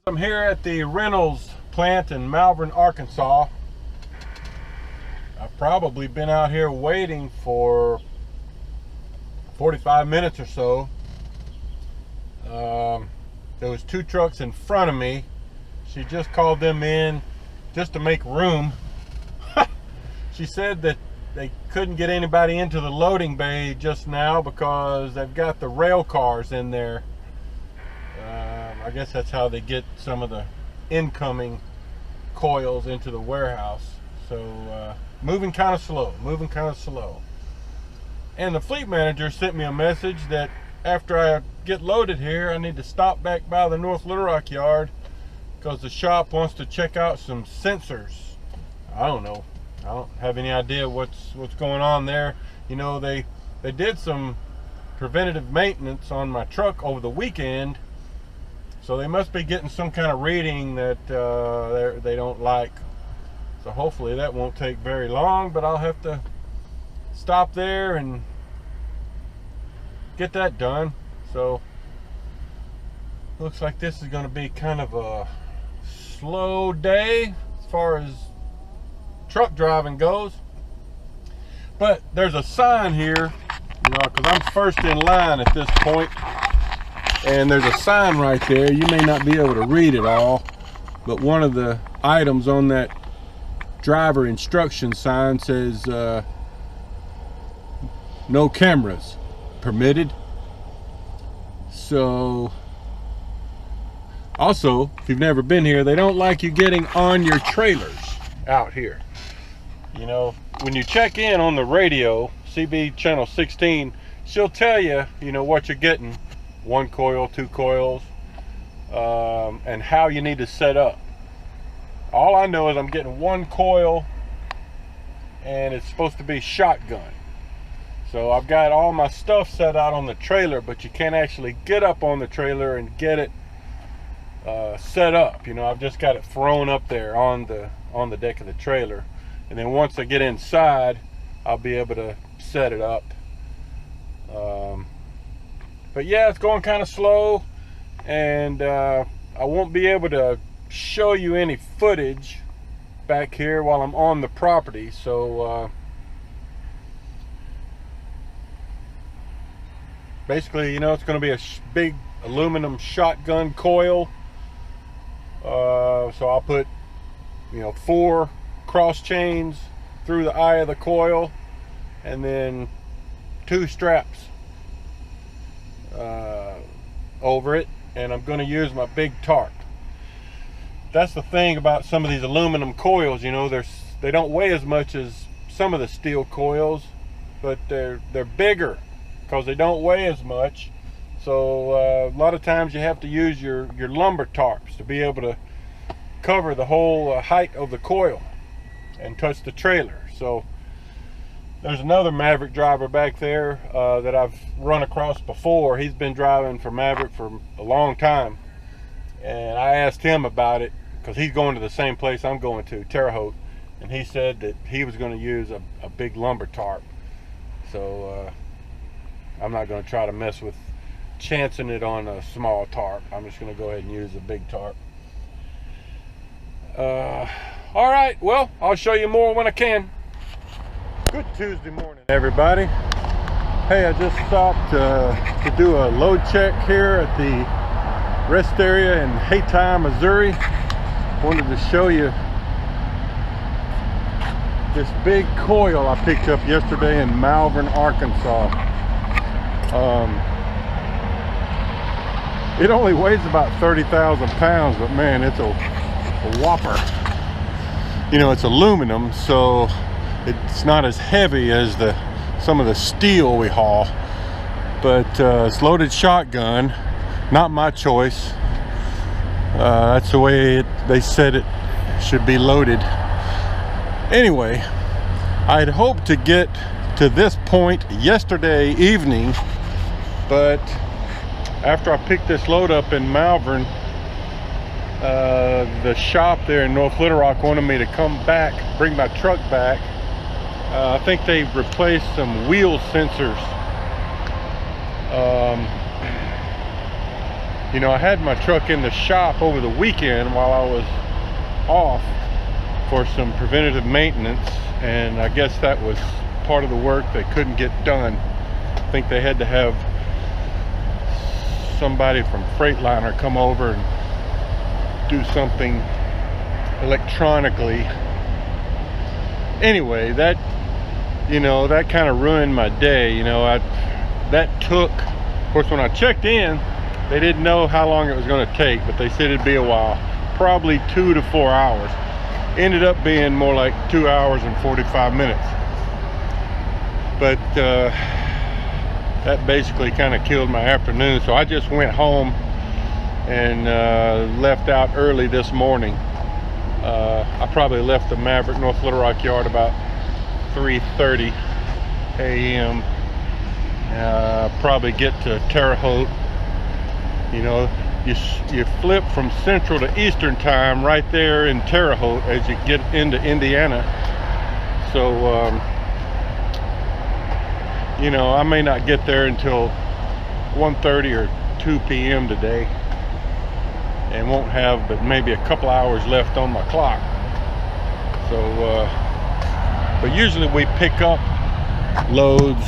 I'm here at the Reynolds plant in Malvern, Arkansas. I've probably been out here waiting for 45 minutes or so. There was 2 trucks in front of me. She just called them in just to make room. She said that they couldn't get anybody into the loading bay just now because they've got the rail cars in there. I guess that's how they get some of the incoming coils into the warehouse. So moving kind of slow. And the fleet manager sent me a message that after I get loaded here, I need to stop back by the North Little Rock yard because the shop wants to check out some sensors. I don't know. I don't have any idea what's going on there. You know, they did some preventative maintenance on my truck over the weekend, so they must be getting some kind of reading that they don't like. So hopefully that won't take very long, but I'll have to stop there and get that done. So looks like this is going to be kind of a slow day as far as truck driving goes. But there's a sign here, you know, because I'm first in line at this point. And there's a sign right there. You may not be able to read it all, but one of the items on that driver instruction sign says no cameras permitted. So also, if you've never been here, they don't like you getting on your trailers out here. You know, when you check in on the radio, CB channel 16, she'll tell you, you know, what you're getting. 1 coil, 2 coils, and how you need to set up. All I know is I'm getting 1 coil and it's supposed to be shotgun. So I've got all my stuff set out on the trailer, but you can't actually get up on the trailer and get it set up. You know, I've just got it thrown up there on the deck of the trailer. And then once I get inside, I'll be able to set it up. But yeah, it's going kind of slow, and I won't be able to show you any footage back here while I'm on the property. So basically, you know, it's going to be a big aluminum shotgun coil. So I'll put, you know, 4 cross chains through the eye of the coil, and then 2 straps over it, and I'm going to use my big tarp. That's the thing about some of these aluminum coils, you know, they don't weigh as much as some of the steel coils, but they're bigger because they don't weigh as much. So a lot of times you have to use your lumber tarps to be able to cover the whole height of the coil and touch the trailer. So there's another Maverick driver back there that I've run across before. He's been driving for Maverick for a long time, and I asked him about it because he's going to the same place I'm going to, Terre, Haute, and he said that he was going to use a big lumber tarp. So I'm not going to try to mess with chancing it on a small tarp. I'm just going to go ahead and use a big tarp. All right, well, I'll show you more when I can. Good Tuesday morning, everybody. Hey, I just stopped to do a load check here at the rest area in Haute, Missouri. Wanted to show you this big coil I picked up yesterday in Malvern, Arkansas. It only weighs about 30,000 pounds, but man, it's a whopper. You know, it's aluminum, so it's not as heavy as some of the steel we haul, but it's loaded shotgun. Not my choice. That's the way they said it should be loaded. Anyway, I'd hoped to get to this point yesterday evening, but after I picked this load up in Malvern, the shop there in North Little Rock wanted me to come back, bring my truck back. I think they replaced some wheel sensors You know, I had my truck in the shop over the weekend while I was off for some preventative maintenance, and I guess that was part of the work they couldn't get done. I think they had to have somebody from Freightliner come over and do something electronically. Anyway, that, you know, that kind of ruined my day. You know, that took, of course, when I checked in, they didn't know how long it was going to take, but they said it'd be a while, probably 2 to 4 hours. Ended up being more like 2 hours and 45 minutes. But that basically kind of killed my afternoon, so I just went home and left out early this morning. I probably left the Maverick North Little Rock yard about 3:30 a.m. Probably get to Terre, Haute. You know, you flip from Central to Eastern time right there in Terre Haute as you get into Indiana. So, you know, I may not get there until 1:30 or 2 p.m. today, and won't have but maybe a couple hours left on my clock. So, but usually we pick up loads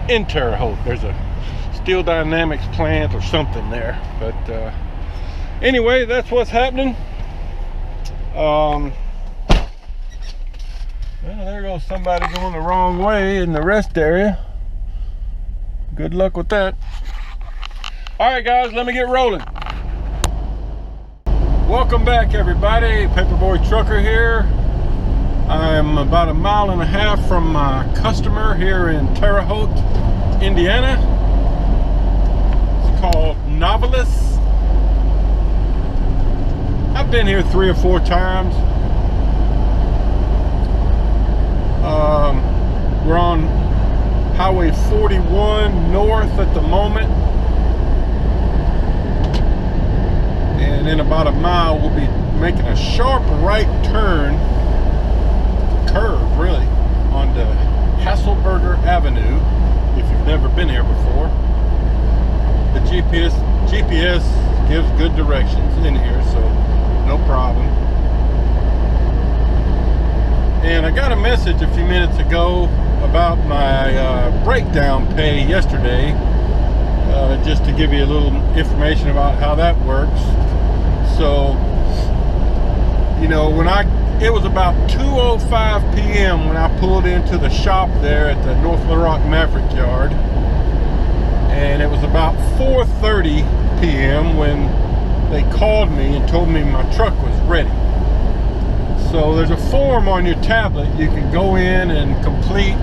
in Terre Haute. There's a Steel Dynamics plant or something there. But anyway, that's what's happening. Well, there goes somebody going the wrong way in the rest area. Good luck with that. All right, guys, let me get rolling. Welcome back, everybody. Paperboy Trucker here. I'm about 1.5 miles from my customer here in Terre Haute, Indiana. It's called Novelist. I've been here 3 or 4 times. We're on Highway 41 north at the moment. And in about 1 mile, we'll be making a sharp right turn, curve really, onto Hasselberger Avenue, if you've never been here before. The GPS gives good directions in here, so no problem. And I got a message a few minutes ago about my breakdown pay yesterday, just to give you a little information about how that works. So, you know, it was about 2:05 p.m. when I pulled into the shop there at the North Little Rock Maverick yard, and it was about 4:30 p.m. when they called me and told me my truck was ready. So there's a form on your tablet you can go in and complete,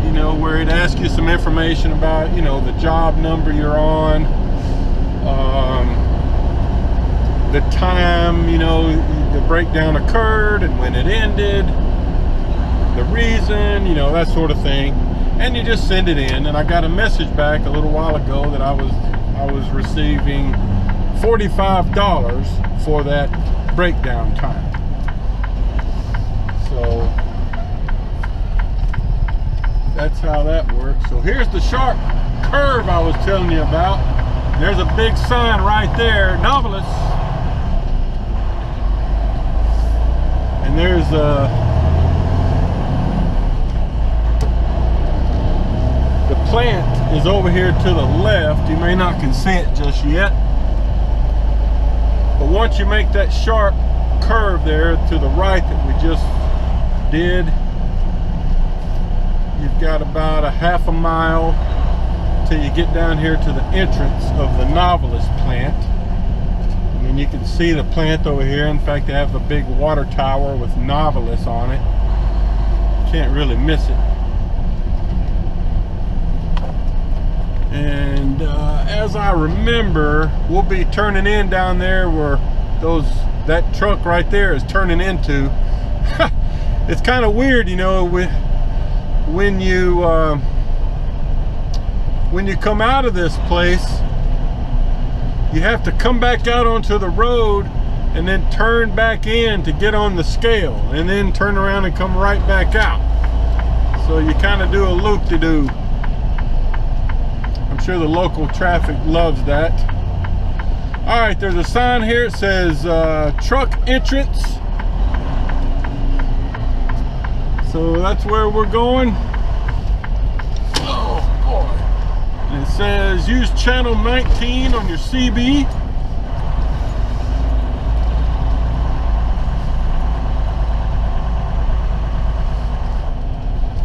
you know, where it asks you some information about, you know, the job number you're on, the time, you know, the breakdown occurred and when it ended, the reason, you know, that sort of thing. And you just send it in. And I got a message back a little while ago that I was receiving $45 for that breakdown time. So that's how that works. So here's the sharp curve I was telling you about. There's a big sign right there, Novelist. And there's the plant is over here to the left. You may not can see it just yet, but once you make that sharp curve there to the right that we just did, you've got about a ½ mile till you get down here to the entrance of the Novelist plant. And you can see the plant over here. In fact, they have a big water tower with Novelist on it. Can't really miss it. And as I remember, we'll be turning in down there where that truck right there is turning into. It's kind of weird, you know, when you come out of this place, you have to come back out onto the road and then turn back in to get on the scale, and then turn around and come right back out. So you kind of do a loop-de-doo. I'm sure the local traffic loves that. All right, there's a sign here. It says truck entrance. So that's where we're going. Oh boy. And it says use channel 19 on your CB.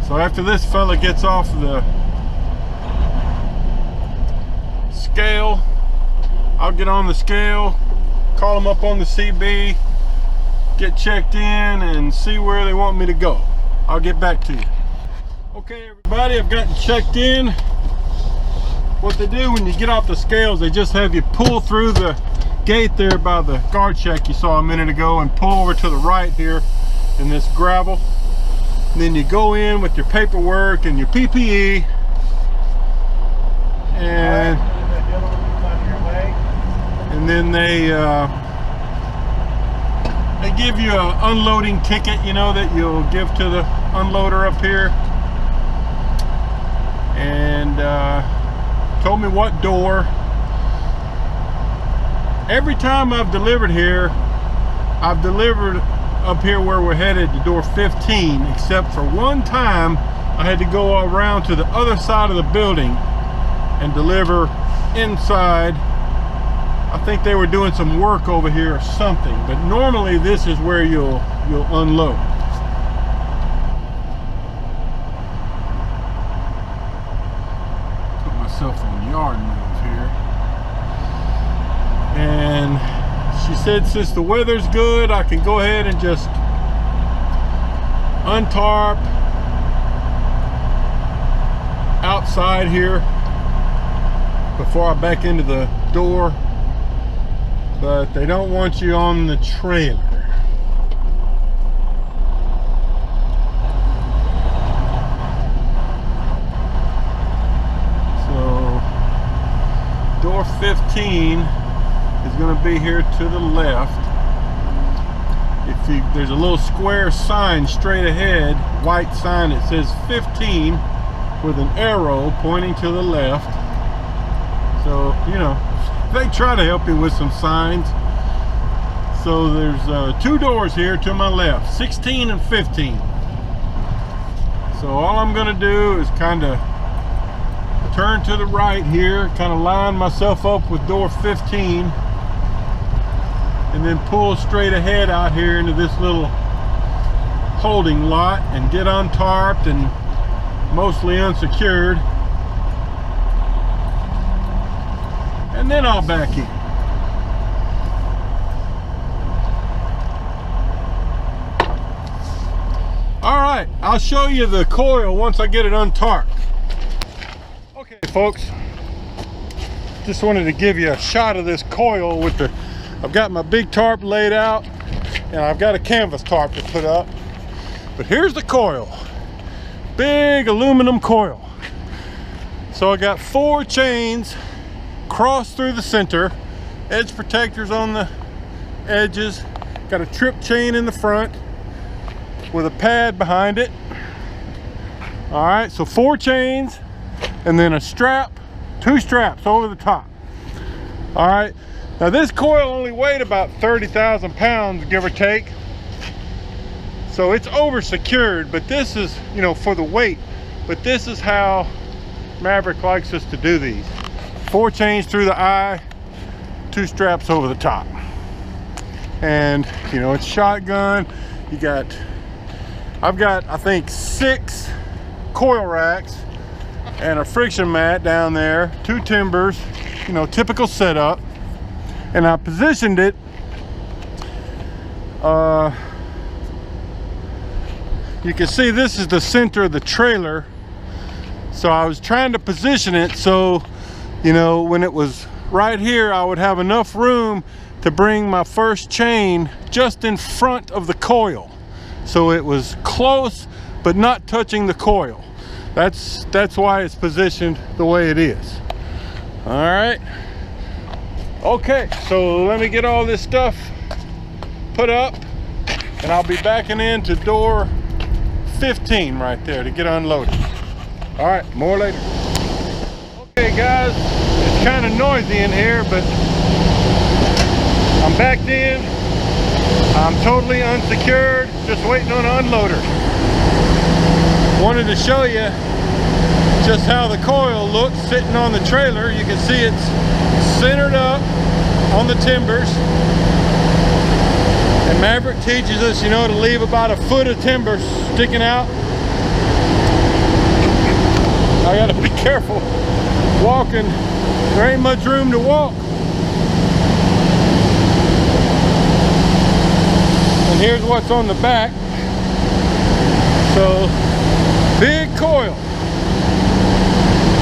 So after this fella gets off the scale, I'll get on the scale, call them up on the CB, get checked in, and see where they want me to go. I'll get back to you. Okay, everybody, I've gotten checked in. What they do when you get off the scales, they just have you pull through the gate there by the guard check you saw a minute ago and pull over to the right here in this gravel. And then you go in with your paperwork and your PPE, and then they give you an unloading ticket, you know, that you'll give to the unloader up here. And told me what door. Every time I've delivered here, I've delivered up here where we're headed to door 15, except for one time I had to go around to the other side of the building and deliver inside. I think they were doing some work over here or something, but normally this is where you'll unload. Put myself on yard move here. And she said since the weather's good, I can go ahead and just untarp outside here before I back into the door. But they don't want you on the trailer. So door 15 is going to be here to the left. There's a little square sign straight ahead, white sign that says 15 with an arrow pointing to the left. So, you know, they try to help you with some signs. So there's two doors here to my left, 16 and 15. So all I'm going to do is kind of turn to the right here, kind of line myself up with door 15, and then pull straight ahead out here into this little holding lot and get untarped and mostly unsecured. And then I'll back in. All right, I'll show you the coil once I get it untarped. Okay, folks, just wanted to give you a shot of this coil with the, I've got my big tarp laid out and I've got a canvas tarp to put up. But here's the coil, big aluminum coil. So I got 4 chains cross through the center, edge protectors on the edges, got a trip chain in the front with a pad behind it. All right, so 4 chains and then a strap, 2 straps over the top. All right, now this coil only weighed about 30,000 pounds, give or take. So it's over secured, but this is, you know, for the weight, but this is how Maverick likes us to do these. 4 chains through the eye, 2 straps over the top. And, you know, it's shotgun. You got, I've got, I think, 6 coil racks and a friction mat down there, 2 timbers, you know, typical setup. And I positioned it, you can see this is the center of the trailer. So I was trying to position it so, you know, when it was right here, I would have enough room to bring my first chain just in front of the coil. So it was close, but not touching the coil. That's why it's positioned the way it is. All right. Okay, so let me get all this stuff put up and I'll be backing into door 15 right there to get unloaded. All right, more later. Okay guys, kind of noisy in here, but I'm backed in. I'm totally unsecured, just waiting on an unloader. Wanted to show you just how the coil looks sitting on the trailer. You can see it's centered up on the timbers. And Maverick teaches us, you know, to leave about a foot of timber sticking out. I gotta be careful walking. There ain't much room to walk. And here's what's on the back. So, big coil.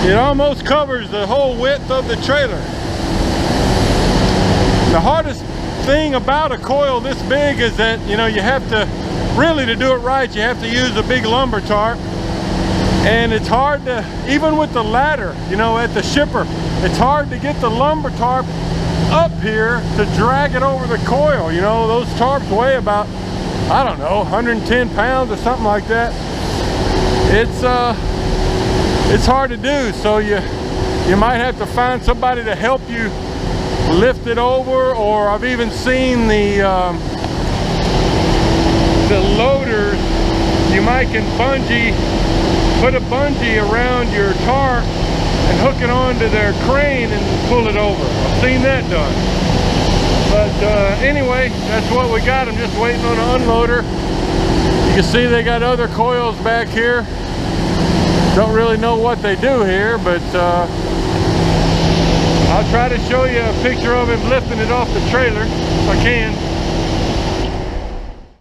It almost covers the whole width of the trailer. The hardest thing about a coil this big is that, you know, you have to, really to do it right, you have to use a big lumber tarp. And it's hard to, even with the ladder, you know, at the shipper, it's hard to get the lumber tarp up here to drag it over the coil. You know, those tarps weigh about, I don't know, 110 pounds or something like that. It's hard to do, so you might have to find somebody to help you lift it over, or I've even seen the loaders, you might can put a bungee around your tarp and hook it onto their crane and pull it over. I've seen that done. But anyway, that's what we got. I'm just waiting on an unloader. You can see they got other coils back here. Don't really know what they do here, but I'll try to show you a picture of him lifting it off the trailer if I can.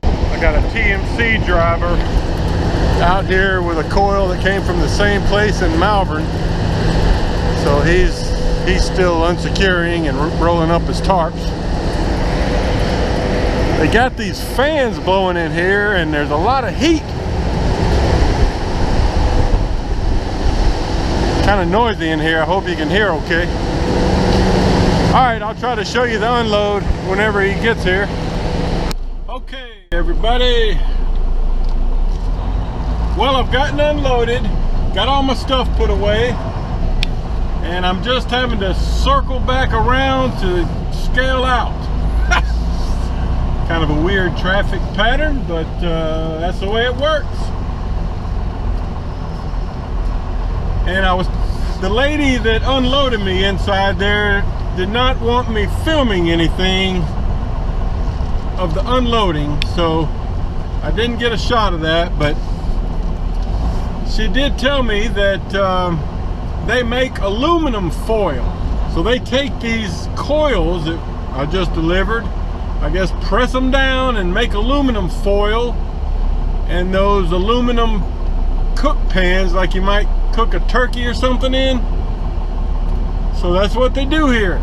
I got a TMC driver out here with a coil that came from the same place in Malvern. So he's still unsecuring and rolling up his tarps. They got these fans blowing in here and there's a lot of heat. Kind of noisy in here. I hope you can hear okay. All right, I'll try to show you the unload whenever he gets here. Okay, everybody. Well, I've gotten unloaded, got all my stuff put away, and I'm just having to circle back around to scale out. Kind of a weird traffic pattern, but that's the way it works. And the lady that unloaded me inside there did not want me filming anything of the unloading, so I didn't get a shot of that, but she did tell me that they make aluminum foil. So they take these coils that I just delivered, I guess press them down and make aluminum foil, and those aluminum cook pans like you might cook a turkey or something in. So that's what they do here.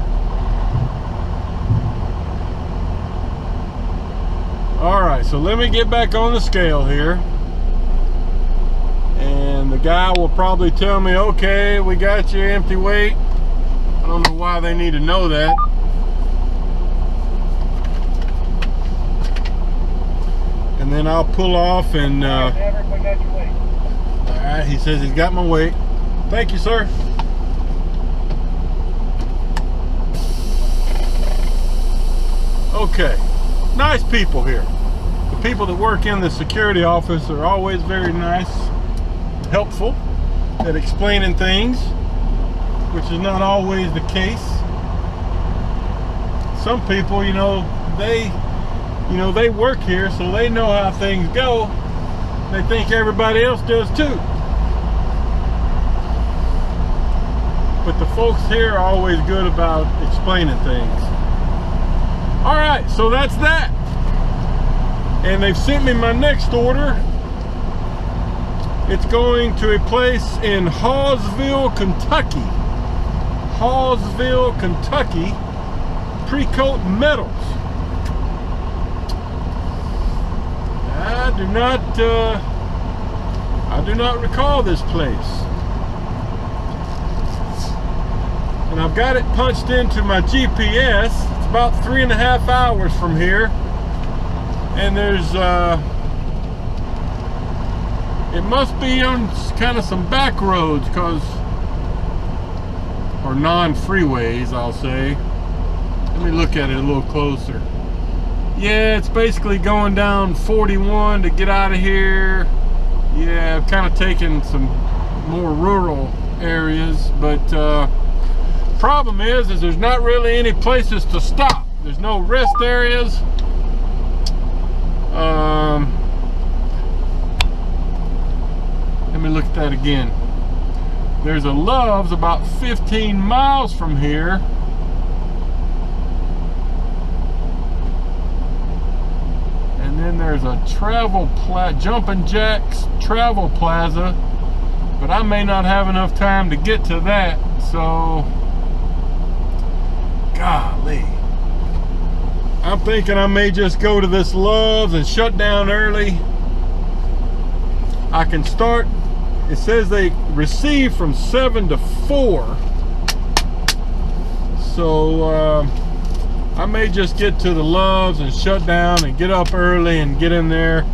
Alright, so let me get back on the scale here. And the guy will probably tell me, okay, we got your empty weight. I don't know why they need to know that. And then I'll pull off and Maverick, we got your weight. Alright, he says he's got my weight. Thank you, sir. Okay, nice people here. The people that work in the security office are always very nice, helpful at explaining things, which is not always the case. Some people, they work here, so they know how things go. They think everybody else does too. But the folks here are always good about explaining things. All right, so that's that. And they've sent me my next order. It's going to a place in Hawesville, Kentucky. Hawesville, Kentucky. Pre-coat metals. I do not recall this place. And I've got it punched into my GPS. It's about 3.5 hours from here. And there's it must be on kind of some back roads, because or non-freeways, I'll say. Let me look at it a little closer. Yeah, it's basically going down 41 to get out of here. Yeah, I've kind of taken some more rural areas, but problem is there's not really any places to stop. There's no rest areas. Let me look at that again. There's a Love's about 15 miles from here. And then there's a Jumpin' Jacks Travel Plaza, but I may not have enough time to get to that, so golly. I'm thinking I may just go to this Love's and shut down early. I can start, it says they receive from 7 to 4. So I may just get to the Love's and shut down and get up early and get in there.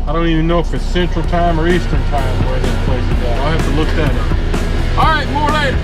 I don't even know if it's Central Time or Eastern Time where this place is at. I'll have to look that up. All right, more later.